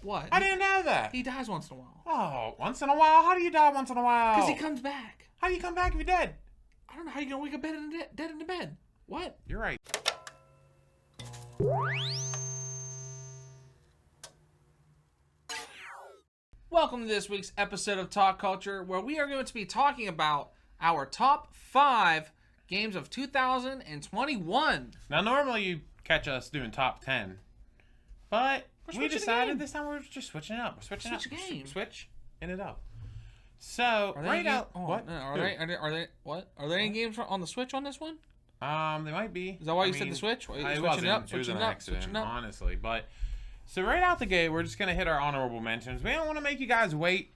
What? I didn't know that. He dies once in a while. Oh, once in a while? How do you die once in a while? Because he comes back. How do you come back if you're dead? I don't know how you're going to wake up dead in the bed. What? You're right. Welcome to this week's episode of Talk Culture, where we are going to be talking about our top 5 games of 2021. Now, normally you catch us doing top 10, but we decided this time we're just switching it up. We're switching Switch up. a game. Switch in it up. So, Are they right out. What? What? Are there any games on the Switch on this one? They might be. Is that why you said the Switch? Why you It switching wasn't. it up? It was Switching an it up? accident, Switching it up? honestly. But so right out the gate, we're just gonna hit our honorable mentions. We don't want to make you guys wait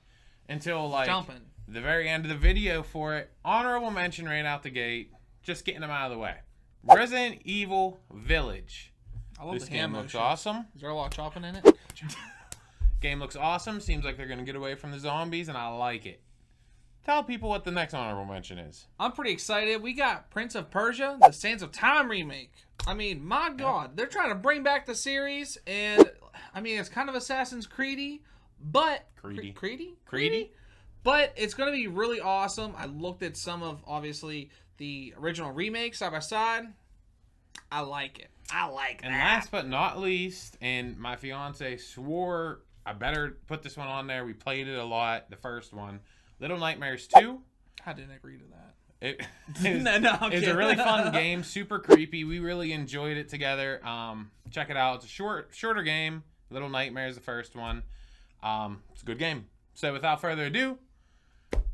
until Jumping. the very end of the video for it. Honorable mention right out the gate. Just getting them out of the way. Resident Evil Village. I love This the game hand looks motion. awesome. Is there a lot of chopping in it? Game looks awesome. Seems like they're gonna get away from the zombies, and I like it. Tell people what the next honorable mention is. I'm pretty excited. We got Prince of Persia, the Sands of Time remake. I mean, my God, they're trying to bring back the series, and I mean, it's kind of Assassin's Creedy, but Creedy, but it's going to be really awesome. I looked at some of obviously the original remake side by side. I like it. I like And that. last but not least, and my fiance swore I better put this one on there. We played it a lot, the first one. Little Nightmares 2. I didn't agree to that. It I'm it's a kidding. really fun game, super creepy. We really enjoyed it together. Check it out. It's a shorter game. Little Nightmares, the first one. It's a good game. So without further ado,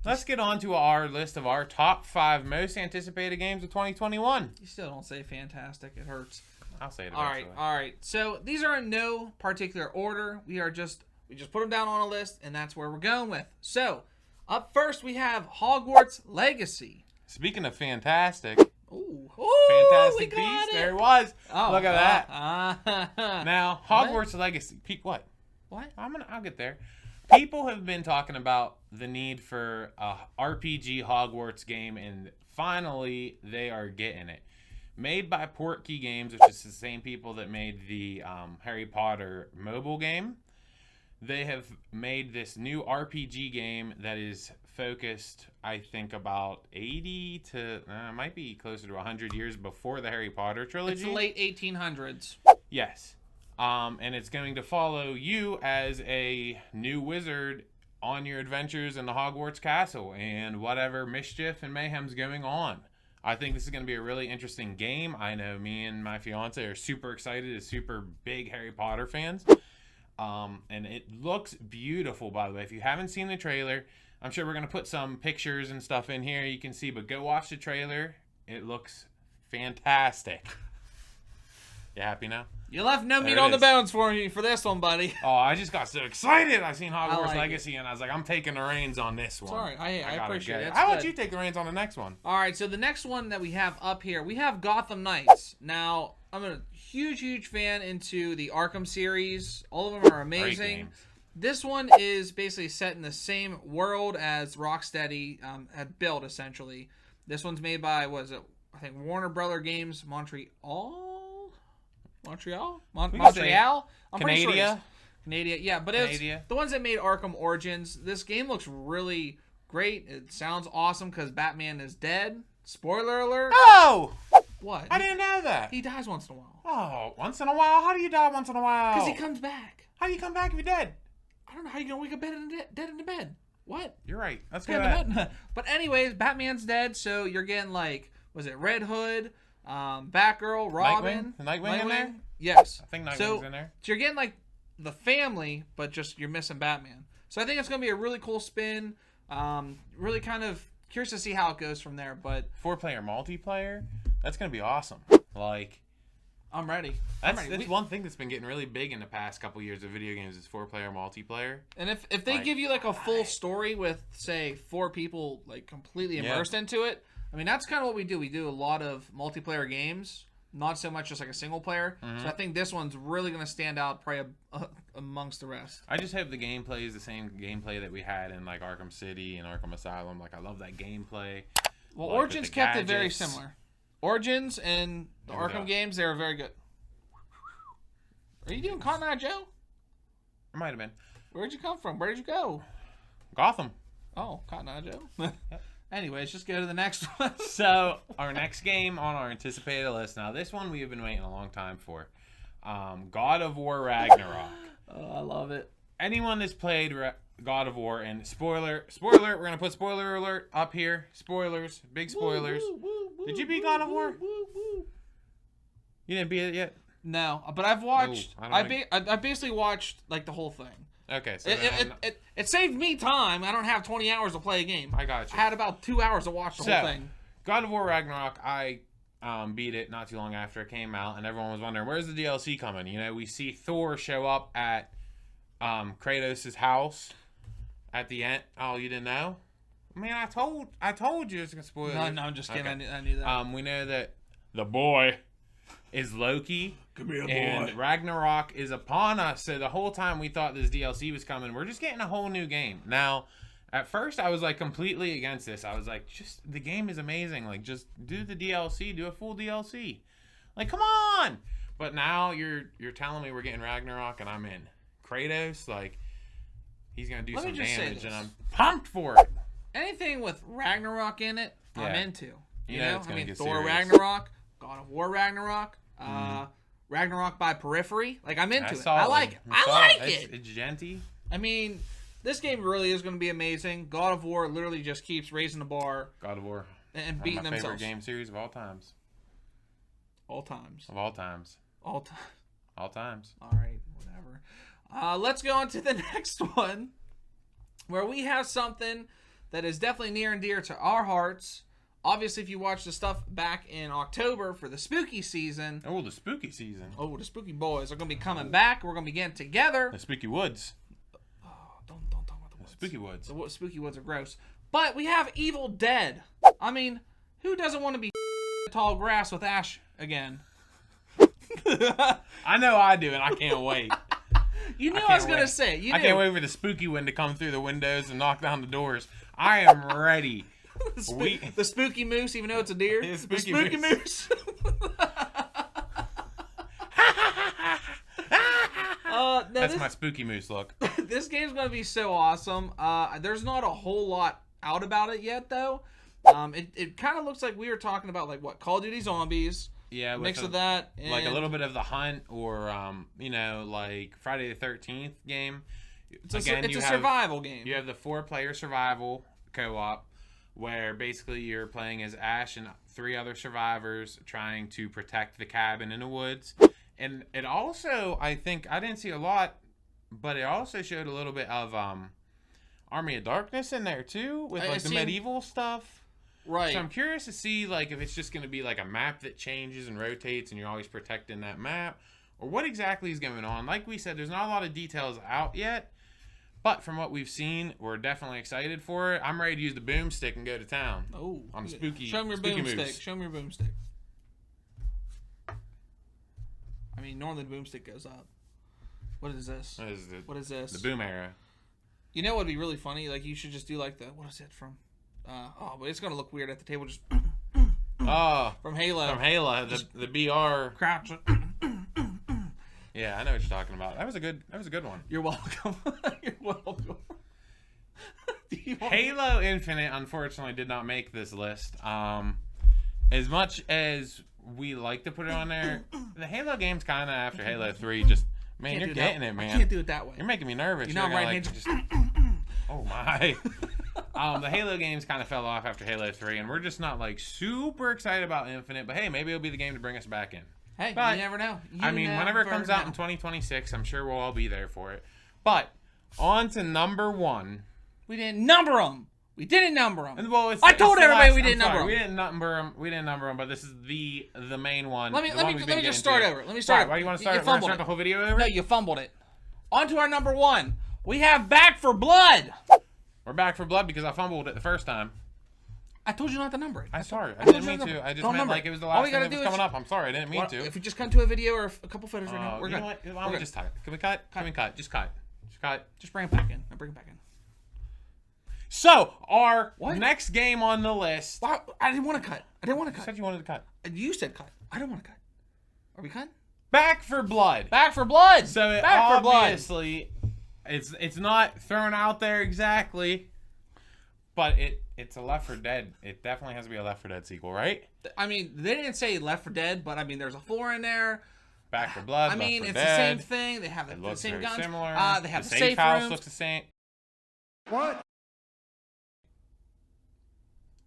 let's get on to our list of our top 5 most anticipated games of 2021. You still don't say fantastic. It hurts. I'll say it All eventually. right. So these are in no particular order. We just put them down on a list, and that's where we're going with. So up first, we have Hogwarts Legacy. Speaking of fantastic, Ooh, Fantastic we got Beasts, it. there it was. Oh, Look at that. that. Now, Hogwarts Legacy. What? What? I'll get there. People have been talking about the need for a RPG Hogwarts game, and finally they are getting it. Made by Portkey Games, which is the same people that made the Harry Potter mobile game. They have made this new RPG game that is focused, I think, about 80 to, might be closer to 100 years before the Harry Potter trilogy. It's the late 1800s. Yes. And it's going to follow you as a new wizard on your adventures in the Hogwarts Castle and whatever mischief and mayhem's going on. I think this is going to be a really interesting game. I know me and my fiance are super excited as super big Harry Potter fans. And it looks beautiful, by the way. If you haven't seen the trailer, I'm sure we're going to put some pictures and stuff in here you can see, but go watch the trailer. It looks fantastic. You happy now? You left no meat There it on the is. bones for me for this one, buddy. Oh, I just got so excited. I seen Hogwarts like Legacy, and I was like, I'm taking the reins on this one. Sorry, I gotta appreciate get it. It's How about good. you take the reins on the next one? All right, so the next one that we have up here, we have Gotham Knights. Now, I'm a huge fan into the Arkham series. All of them are Great amazing. games. This one is basically set in the same world as Rocksteady had built, essentially. This one's made by, I think, Warner Brother Games Montreal? Montreal? I'm pretty sure Canada? Canada, yeah, but it's Canada. the ones that made Arkham Origins. This game looks really great. It sounds awesome because Batman is dead. Spoiler alert. Oh! What? I didn't know that. He dies once in a while. Oh, once in a while? How do you die once in a while? Because he comes back. How do you come back if you're dead? I don't know how you're going to wake up dead in the bed. What? You're right. Let's go Dead in the ahead. bed. But anyways, Batman's dead, so you're getting like, was it Red Hood, Batgirl, Robin? Nightwing in there? Yes. I think Nightwing's So in there. you're getting like the family, but just you're missing Batman. So I think it's going to be a really cool spin. Really kind of curious to see how it goes from there, but 4-player multiplayer? That's going to be awesome. Like, I'm ready. that's one thing that's been getting really big in the past couple years of video games is 4-player multiplayer. And if they give you like a full story with, say, 4 people like completely immersed into it, I mean, that's kind of what we do. We do a lot of multiplayer games, not so much just like a single player. So I think this one's really going to stand out probably amongst the rest. I just hope the gameplay is the same gameplay that we had in like Arkham City and Arkham Asylum. Like, I love that gameplay. Well, Like, Origins with the kept it very gadgets. similar. Origins and the There we Arkham go. games, they were very good. Are you doing Cotton Eye Joe? It might have been. Where'd you come from? Where did you go? Gotham. Oh, Cotton Eye Joe. Yep. Anyways, just go to the next one. So, our next game on our anticipated list. Now, this one we have been waiting a long time for. God of War Ragnarok. Oh, I love it. Anyone that's played God of War, and spoiler, we're going to put spoiler alert up here. Spoilers, big spoilers. Did you beat God of War? You didn't beat it yet? No, but I've watched. Ooh, I basically watched like the whole thing. Okay, so it saved me time. I don't have 20 hours to play a game. I got you. I had about 2 hours to watch the whole thing. God of War Ragnarok, I beat it not too long after it came out, and everyone was wondering, where's the DLC coming? You know, we see Thor show up at Kratos' house at the end. Oh, you didn't know? I mean, I told you it's gonna spoil it. No, I'm just kidding. Okay. I knew that. We know that the boy is Loki. Come here, boy. And Ragnarok is upon us. So the whole time we thought this DLC was coming, we're just getting a whole new game. Now, at first I was like completely against this. I was like, just the game is amazing. Like, just do the DLC, do a full DLC. Like, come on. But now you're telling me we're getting Ragnarok and I'm in. Kratos, like, he's gonna do some damage, and I'm pumped for it. Anything with Ragnarok in it, I'm into. You know, it's gonna get Thor serious. Ragnarok, God of War Ragnarok, Ragnarok by periphery. Like, I'm into it. I like it. I like it. It's genty. I mean, this game really is going to be amazing. God of War literally just keeps raising the bar. God of War. And beating my themselves. favorite game series of all times. All times. Of all times. All time. All times. All right, whatever. Let's go on to the next one, where we have something that is definitely near and dear to our hearts. Obviously, if you watched the stuff back in October for the spooky season. Oh, the spooky season. Oh, the spooky boys are going to be coming back. We're going to be getting together. The spooky woods. Oh, don't talk about the woods. The spooky woods. The spooky woods are gross. But we have Evil Dead. I mean, who doesn't want to be tall grass with Ash again? I know I do, and I can't wait. You knew I was going to say. I can't wait for the spooky wind to come through the windows and knock down the doors. I am ready. The spooky moose, even though it's a deer. The spooky spooky moose. That's my spooky moose look. This game's going to be so awesome. There's not a whole lot out about it yet, though. It kind of looks like we were talking about, like, what, Call of Duty Zombies. Yeah, mix of that. And like a little bit of The Hunt, or, like Friday the 13th game. It's a survival game. You have the 4-player survival co-op, where basically you're playing as Ash and 3 other survivors trying to protect the cabin in the woods. And it also, I think, I didn't see a lot, but it also showed a little bit of Army of Darkness in there too, with like the medieval stuff. Right. So I'm curious to see, like, if it's just going to be like a map that changes and rotates and you're always protecting that map, or what exactly is going on. Like we said, there's not a lot of details out yet. But from what we've seen, we're definitely excited for it. I'm ready to use the boomstick and go to town. Oh, on the spooky. Show me your boomstick. Moose. Show me your boomstick. I mean, normally the boomstick goes up. What is this? What is this? The boom arrow. You know what would be really funny? Like, you should just do like the, what is it from? But it's gonna look weird at the table. Just from Halo. From Halo, the BR. Crouch. Yeah, I know what you're talking about. That was a good one. You're welcome. You're welcome. Halo Infinite, unfortunately, did not make this list. As much as we like to put it on there, the Halo game's kind of after Halo 3. Just, man, you're getting it, man. I can't do it that way. You're making me nervous. You're not right. Oh my. The Halo games kind of fell off after Halo 3, and we're just not like super excited about Infinite. But hey, maybe it'll be the game to bring us back in. Hey, but, you never know. Whenever it comes out in 2026, I'm sure we'll all be there for it. But on to number 1. We didn't number them. We didn't number them. And, well, I told everybody we didn't number them. We didn't number them, but this is the main one. Let me just start over. Let me start over. Why do you want to start? We're going to start the whole video over? No, you fumbled it. On to our number 1. We have Back 4 Blood. We're Back 4 Blood because I fumbled it the first time. I told you not to number it. I'm sorry. I didn't mean to. I just meant like it was the last thing that was coming up. I'm sorry. I didn't mean to. If we just cut to a video or a couple photos right now, we're good. Why don't we just cut? Can we cut? Can we cut? Just cut. Just cut. Just bring it back in. Bring it back in. So, our next game on the list. I didn't want to cut. You said you wanted to cut. You said cut. I didn't want to cut. Are we cut? Back 4 Blood. Back 4 Blood. So, it Back 4 Blood. obviously It's not thrown out there exactly, but it's a Left 4 Dead. It definitely has to be a Left 4 Dead sequel, right? I mean, they didn't say Left 4 Dead, but I mean, there's a 4 in there. Back 4 Blood. I mean, Left 4 it's Dead. the same thing. They have It the looks same very guns. similar. They have the the safe safe house rooms. looks the same. What?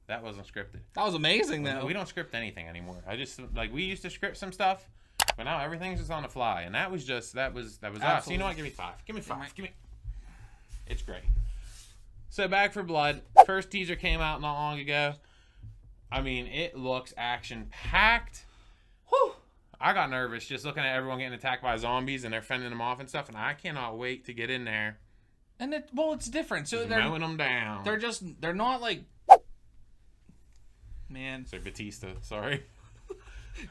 That wasn't scripted. That was amazing, though. We don't script anything anymore. I just like we used to script some stuff, but now everything's just on the fly, and that was us. So you know what? Give me 5. Give me 5. Give me. It's great. So Back 4 Blood, first teaser came out not long ago. I mean, it looks action packed. Whew. I got nervous just looking at everyone getting attacked by zombies and they're fending them off and stuff, and I cannot wait to get in there. And it's different. So Just they're mowing them down. they're not like, man. So Batista, sorry.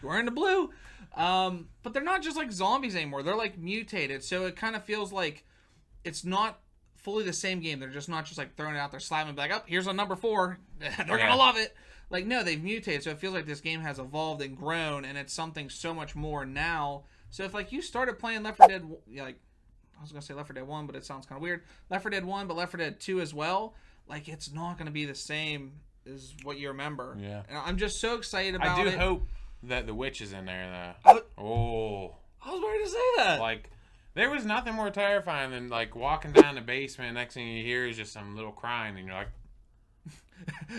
You're wearing the blue. But they're not just like zombies anymore. They're like mutated. So it kind of feels like it's not fully the same game. They're just not just like throwing it out there, slapping it like, oh, here's a number 4. They're gonna love it. Like, no, they've mutated. So it feels like this game has evolved and grown, and it's something so much more now. So if like you started playing Left 4 Dead, like I was gonna say Left 4 Dead 1, but it sounds kind of weird. Left 4 Dead 1, but Left 4 Dead 2 as well. Like, it's not gonna be the same as what you remember. Yeah. And I'm just so excited about it. I do hope that the witch is in there I though. was ready to say that. Like, there was nothing more terrifying than like walking down the basement. Next thing you hear is just some little crying, and you're like,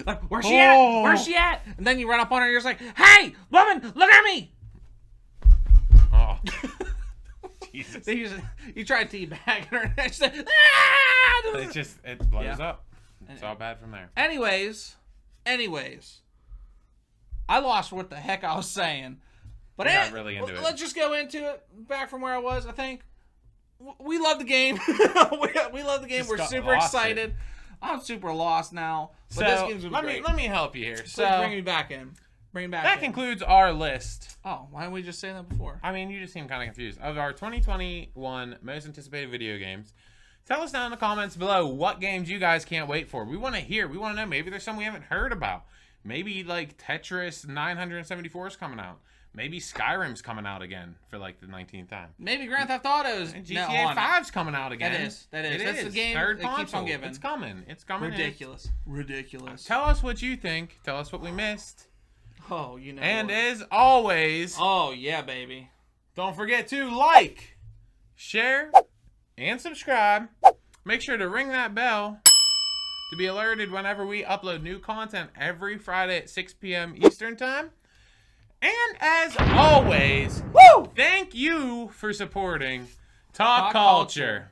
like, where's she at? Where's she at? And then you run up on her and you're just like, hey, woman, look at me. oh, Jesus. So you try to teabag her and she's like, ah! It blows up. It's all bad from there. Anyways, I lost what the heck I was saying. But We're not really into it. Let's just go into it. Back from where I was, I think. We love the game. we love the game. Just We're got super lost excited. I'm super lost now. But So this game's gonna be great. let me help you here. Please So bring me back in. that concludes our list. Oh, why didn't we just say that before? I mean, you just seem kind of confused. Of our 2021 most anticipated video games, tell us down in the comments below what games you guys can't wait for. We want to hear. We want to know. Maybe there's some we haven't heard about. Maybe like Tetris 974 is coming out. Maybe Skyrim's coming out again for like the 19th time. Maybe Grand Theft Auto's And GTA 5's coming out again. That is. It That's is. the game Third that keeps on console. giving. It's coming. It's coming. Ridiculous. Tell us what you think. Tell us what we missed. Oh, you know. And what? as always, Oh, yeah, baby. don't forget to like, share, and subscribe. Make sure to ring that bell to be alerted whenever we upload new content every Friday at 6 p.m. Eastern Time. And as always, thank you for supporting Talk Culture.